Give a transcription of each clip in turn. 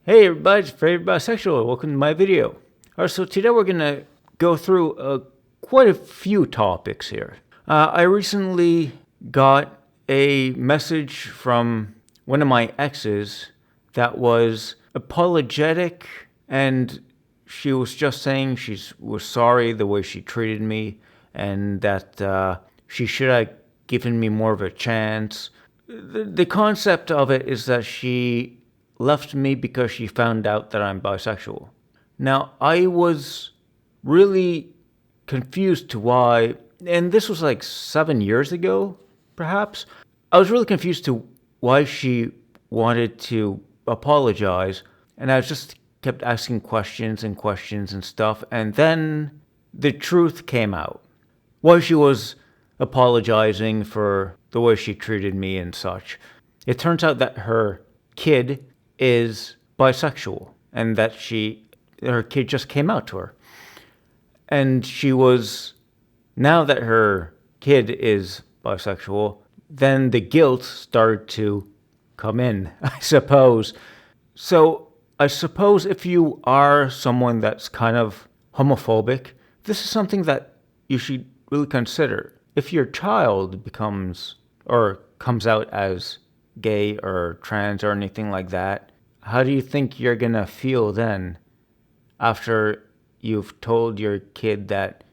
Hey everybody, it's Favorite Bisexual. Welcome to my video. Alright, so today we're going to go through quite a few topics here. I recently got a message from one of my exes that was apologetic, and she was just saying she was sorry the way she treated me and that she should have given me more of a chance. The concept of it is that she left me because she found out that I'm bisexual. Now, I was really confused to why, and this was like 7 years ago, perhaps. I was really confused to why she wanted to apologize, and I just kept asking questions and questions and stuff, and then the truth came out. Why she was apologizing for the way she treated me and such. It turns out that her kid is bisexual and that her kid just came out to her. And now that her kid is bisexual, then the guilt started to come in, I suppose. So I suppose if you are someone that's kind of homophobic, this is something that you should really consider. If your child becomes or comes out as gay or trans or anything like that, how do you think you're gonna feel then after you've told your kid that,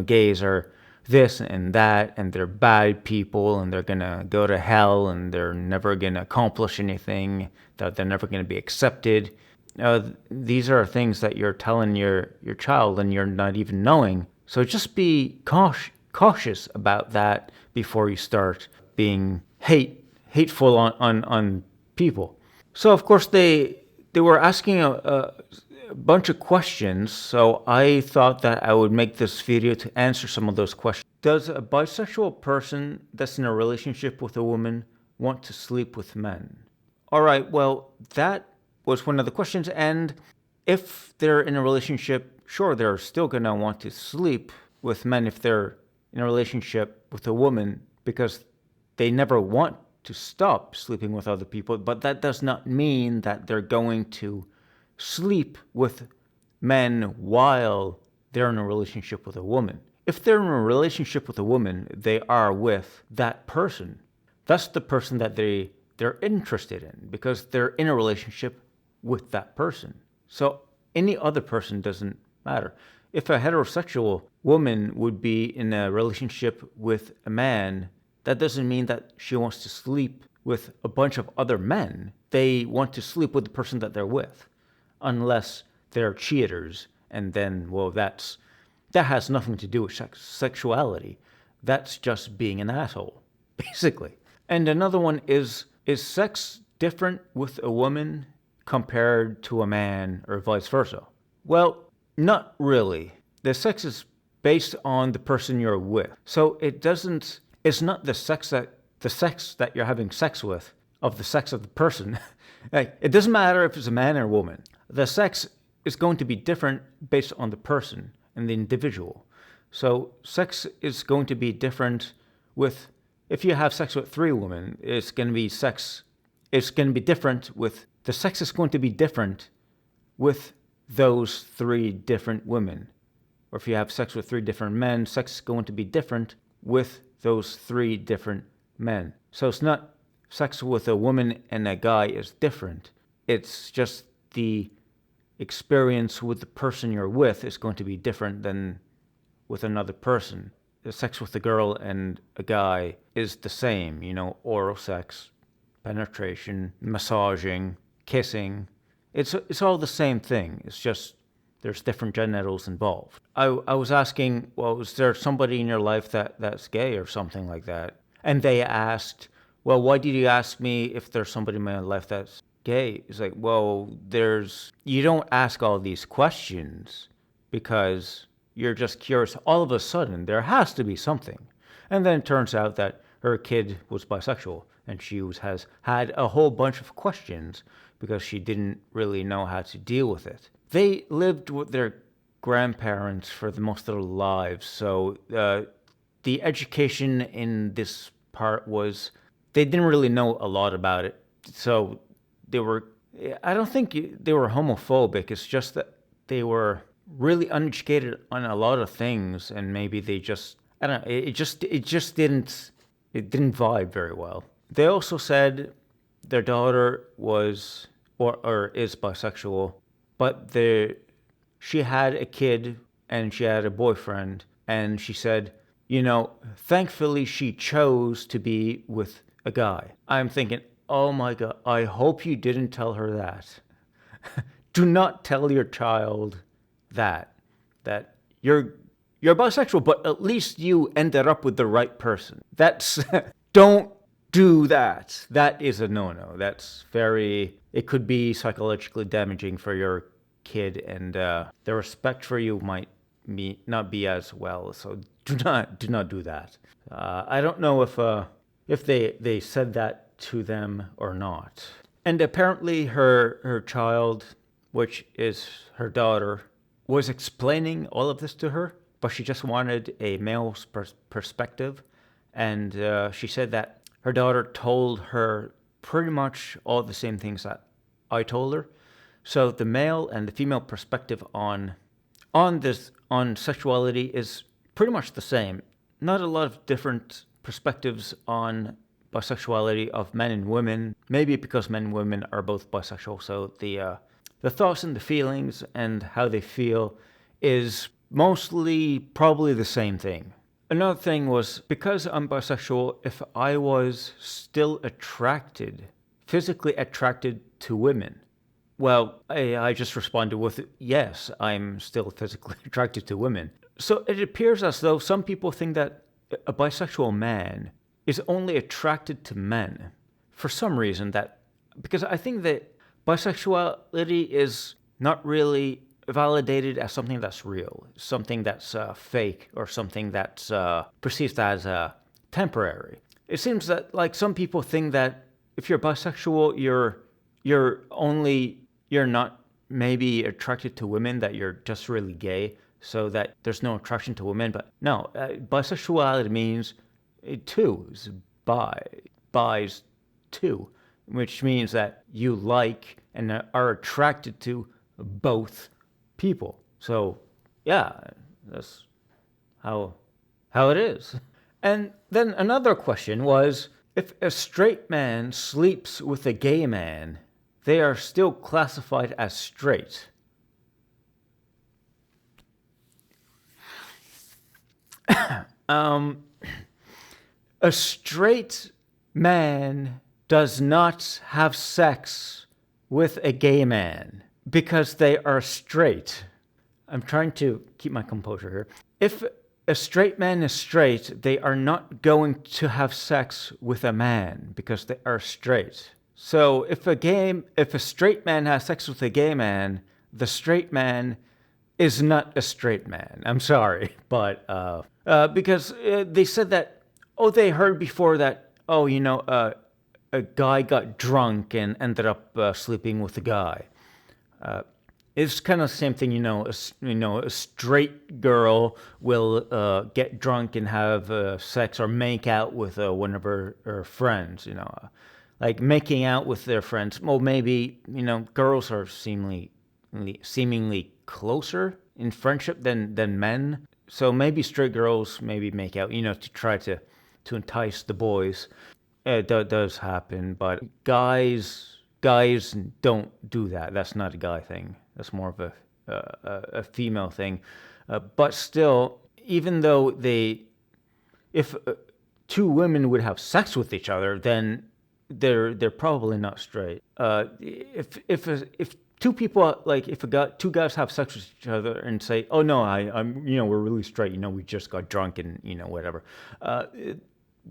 gays are this and that and they're bad people and they're gonna go to hell and they're never gonna accomplish anything, that they're never gonna be accepted? These are things that you're telling your child and you're not even knowing. So just be cautious about that before you start being hateful on people. So of course they were asking a bunch of questions, so I thought that I would make this video to answer some of those questions. Does a bisexual person that's in a relationship with a woman want to sleep with men? Alright, well, that was one of the questions, and if they're in a relationship, sure, they're still gonna want to sleep with men if they're in a relationship with a woman, because they never want to stop sleeping with other people, but that does not mean that they're going to sleep with men while they're in a relationship with a woman. If they're in a relationship with a woman, they are with that person. That's the person that they're interested in, because they're in a relationship with that person. So any other person doesn't matter. If a heterosexual woman would be in a relationship with a man, that doesn't mean that she wants to sleep with a bunch of other men. They want to sleep with the person that they're with, unless they're cheaters, and then, well, that has nothing to do with sexuality. That's just being an asshole, basically. And another one is sex different with a woman compared to a man, or vice versa? Well, not really. The sex is based on the person you're with. So it's not the sex that you're having sex with, of the sex of the person. Like, it doesn't matter if it's a man or a woman. The sex is going to be different based on the person and the individual. So sex is going to be different if you have sex with 3 women, it's going to be different with, the sex is going to be different with those 3 different women. Or if you have sex with 3 different men, sex is going to be different with those 3 different men. So it's not sex with a woman and a guy is different. It's just the experience with the person you're with is going to be different than with another person. The sex with a girl and a guy is the same, oral sex, penetration, massaging, kissing. It's all the same thing. It's just there's different genitals involved. I was asking, well, is there somebody in your life that's gay or something like that? And they asked, well, why did you ask me if there's somebody in my life that's gay? It's like, well, you don't ask all these questions because you're just curious. All of a sudden, there has to be something. And then it turns out that her kid was bisexual, and she has had a whole bunch of questions because she didn't really know how to deal with it. They lived with their grandparents for the most of their lives, so the education in this part was, they didn't really know a lot about it. So I don't think they were homophobic. It's just that they were really uneducated on a lot of things, and maybe they just, I don't know. It didn't vibe very well. They also said their daughter was or is bisexual, but she had a kid and she had a boyfriend, and she said, thankfully she chose to be with a guy. I'm thinking, oh my God, I hope you didn't tell her that. Do not tell your child that you're bisexual, but at least you ended up with the right person. That's don't do that. That is a no-no. It could be psychologically damaging for your kid, and the respect for you might not be as well. So do not do that. I don't know if they said that to them or not. And apparently her child, which is her daughter, was explaining all of this to her, but she just wanted a male's perspective. And she said that her daughter told her pretty much all the same things that I told her. So the male and the female perspective on sexuality is pretty much the same. Not a lot of different perspectives on bisexuality of men and women. Maybe because men and women are both bisexual, so the thoughts and the feelings and how they feel is mostly probably the same thing. Another thing was, because I'm bisexual, if I was still physically attracted to women, well, I just responded with, yes, I'm still physically attracted to women. So it appears as though some people think that a bisexual man is only attracted to men for some reason, because I think that bisexuality is not really validated as something that's real, something that's fake, or something that's perceived as temporary. It seems that some people think that if you're bisexual, you're not maybe attracted to women, that you're just really gay, so that there's no attraction to women. But no, bisexuality means two, is bis two, which means that you like and are attracted to both people. So yeah, that's how it is. And then another question was, if a straight man sleeps with a gay man, they are still classified as straight. A straight man does not have sex with a gay man because they are straight. I'm trying to keep my composure here. If a straight man is straight, they are not going to have sex with a man because they are straight. So if a straight man has sex with a gay man, the straight man is not a straight man. I'm sorry, but because they said that, they heard before that, a guy got drunk and ended up sleeping with a guy. It's kind of the same thing, a straight girl will get drunk and have sex or make out with one of her friends, like making out with their friends. Well, maybe, girls are seemingly closer in friendship than men. So maybe straight girls maybe make out, to try to entice the boys. It does happen, but guys don't do that. That's not a guy thing. That's more of a female thing. But still, even though if two women would have sex with each other, then they're probably not straight. If two people, two guys have sex with each other and say, "Oh no, I'm we're really straight. We just got drunk and whatever,"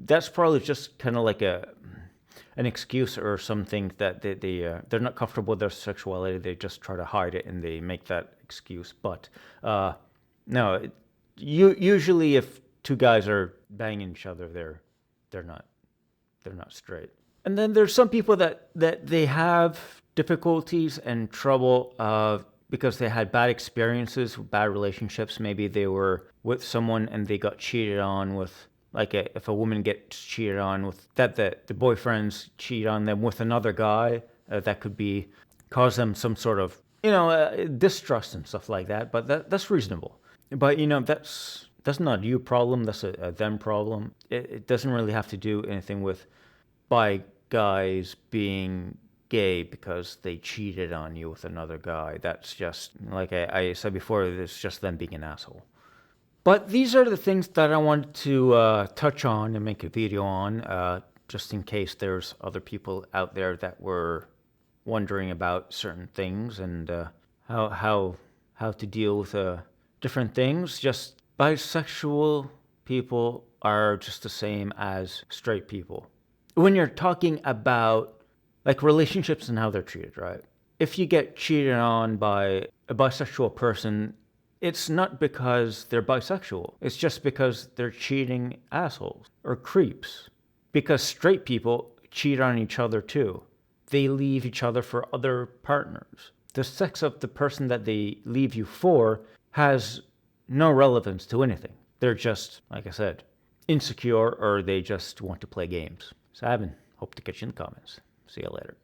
that's probably just kind of like an excuse or something that they're not comfortable with their sexuality. They just try to hide it and they make that excuse. But no, usually if two guys are banging each other, they're not straight. And then there's some people that they have difficulties and trouble because they had bad experiences, bad relationships. Maybe they were with someone and they got cheated on with. If a woman gets cheated on with, that the boyfriends cheat on them with another guy, that could be cause them some sort of, distrust and stuff like that. But that's reasonable. But, that's not you problem. That's a them problem. It doesn't really have to do anything with bi guys being gay because they cheated on you with another guy. That's just, like I said before, it's just them being an asshole. But these are the things that I wanted to touch on and make a video on, just in case there's other people out there that were wondering about certain things and how to deal with different things. Just bisexual people are just the same as straight people. When you're talking about like relationships and how they're treated, right? If you get cheated on by a bisexual person, it's not because they're bisexual. It's just because they're cheating assholes or creeps. Because straight people cheat on each other too. They leave each other for other partners. The sex of the person that they leave you for has no relevance to anything. They're just, like I said, insecure, or they just want to play games. So Ivan, hope to catch you in the comments. See you later.